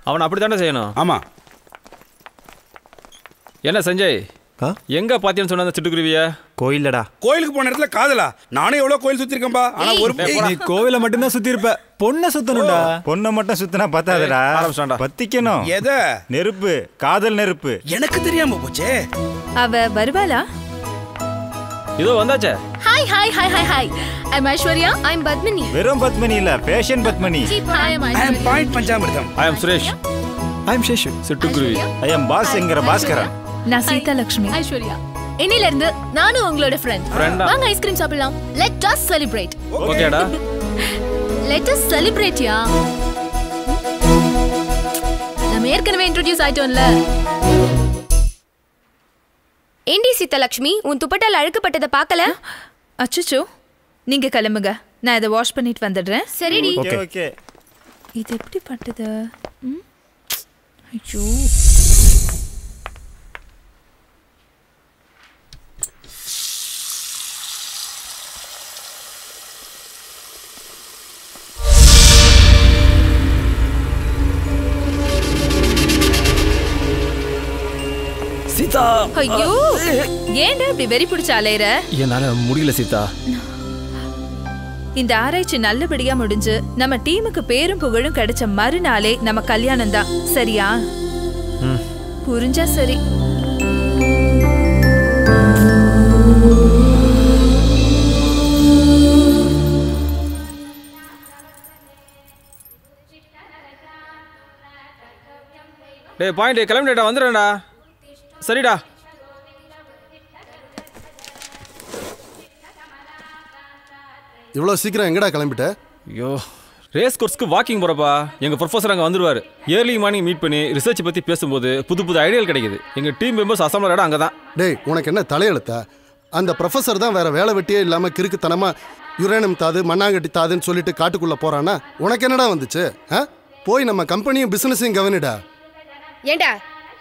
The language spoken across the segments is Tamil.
அவனை அப்படித்தானே செய்யணும். ஆமா. என்ன சஞ்சய், எங்க பாத்தியன்னு சொன்ன சிட்டுக்குருவிய? கோயிலடா. கோயிலுக்கு போன இடத்துல காதலா? நானே எவ்வளவு கோயில் சுத்தி இருக்கேன்பா. ஆனா ஒரு நீ கோவில மட்டும் தான் சுத்தி இருப்ப. பொண்ணை சுத்தணும்டா. பொண்ணை மட்டும் சுத்தினா பத்தாதடா. பத்திக்கணும். எத? நெருப்பு, காதல் நெருப்பு. எனக்கு தெரியாம போச்சே. அவ வருவாளா? இதோ வந்தாச்சே. Hi hi hi hi hi. I am Aishwarya. I am Padmini. வெறும் பத்மினி இல்ல, fashion Padmini. Hi I am point Panchamirtham. I am Suresh. I am Seshu. சிட்டுக்குருவி. ஐ அம் பாஸ்ங்கற பாஸ்கரன். நான் சீதா லட்சுமி. ஐஸ்வர்யா. இன்னில இருந்து நானும் உங்களோட ஃப்ரெண்ட். வாங்க ஐஸ்கிரீம் சாப்பிடலாம். Let us celebrate. ஓகேடா. Let us celebrate யா. நம்ம ஏற்கனவே இன்ட்ரோ듀ஸ் ஆயிட்டோம்ல. ஏண்டி சீதலட்சுமி, உன் துப்பட்டால அழுக்குப்பட்டதை பார்க்கல? அச்சச்சோ, நீங்க கிளம்புங்க, நான் இதை வாஷ் பண்ணிட்டு வந்துடுறேன். சரிடி. Okay okay. இது எப்படி பட்டது? ஐயோ. சீதா. ஐயோ, ஏன்டா இப்படி வெறி பிடிச்ச அலையற? என்னால முடியல சீதா. இந்த ஆராய்ச்சி நல்லபடியா முடிஞ்சு நம்ம டீமுக்கு பேரும் புகழும் கிடைச்ச மறுநாளே நம்ம கல்யாணம் தான், சரியா? புரிஞ்சா சரி. டேய் பாயிண்ட், கிளம்பிடா, வந்துடுறேன்டா. சரிடா. இவ்வளோ சீக்கிரம் எங்கடா கிளம்பிட்ட? ஐயோ, ரேஸ் கோர்ஸ்க்கு வாக்கிங் போகிறப்பா. எங்கள் ப்ரொஃபஸர் அங்கே வந்துடுவார். ஏர்லி மார்னிங் மீட் பண்ணி ரிசர்ச் பற்றி பேசும்போது புது புது ஐடியால் கிடைக்குது. எங்கள் டீம் மெம்பர்ஸ் அசம்பிளர் இடம் அங்கே தான். டேய், உனக்கு என்ன தலையெழுத்தா? அந்த ப்ரொஃபஸர் தான் வேற வேலை வெட்டியே இல்லாமல் கிறுக்குத்தனமாக யுரேனியம் தாது மண்ணாங்கட்டி தாதுன்னு சொல்லிட்டு காட்டுக்குள்ளே போகிறான்னா உனக்கு என்னடா வந்துச்சு? போய் நம்ம கம்பெனியும் பிஸ்னஸையும் கவனிடா. ஏண்டா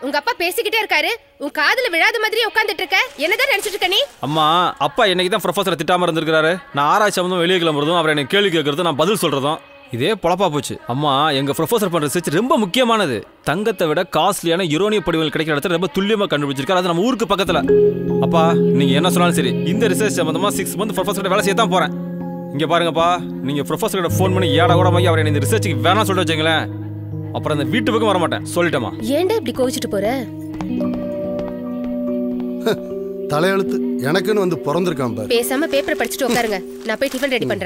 உங்க அப்பா பேசிக்கிட்டே இருக்காரு, உன் காதுல விழாத மாதிரி உட்கார்ந்துட்டு இருக்க. என்னதான் நினைச்சிட்டு இருக்க நீ? அம்மா, அப்பா என்னைக்கு தான் ப்ரொஃபஸரை திட்டாம இருந்திருக்காரு. நான் ஆராய்ச்சி சம்பந்தம் வெளியே கிளம்புறதும் அவர் எனக்கு கேள்வி கேட்கறதும் நான் பதில் சொல்றதும் இதே பொழப்பா போச்சு. அம்மா, எங்க ப்ரொஃபஸர் பண்ற ரிசர்ச் ரொம்ப முக்கியமானது. தங்கத்தை விட காஸ்ட்லியான யுரேனிய படிவுகள் கிடைக்கிற இடத்துல ரொம்ப துல்லியமா கண்டுபிடிச்சிருக்காரு. அது நம்ம ஊருக்கு பக்கத்துல. அப்பா, நீங்க என்ன சொன்னாலும் சரி, இந்த ரிசர்ச் சம்பந்தமா 6 மந்த் ப்ரொஃபஸரோட வேலை செய்ய தான் போறேன். இங்க பாருங்கப்பா, நீங்க ப்ரொஃபஸரோட ஃபோன் பண்ணி ஏடா கூட வாங்கி அவரை இந்த ரிசர்ச்சுக்கு வேணாம் சொல்லிட்டு வச்சுங்களேன். அப்புறம் அந்த வீட்டு பக்கம் வர மாட்டேன், சொல்லிட்டேமா. ஏன்டா இப்படி கோவிச்சிட்டு போற? தலையெழுத்து எனக்குன்னு வந்து பிறந்திருக்கான் பாரு. பேசாம பேப்பர் படிச்சுட்டு உட்காருங்க, நான் போய் டிஃபன் ரெடி பண்றேன்.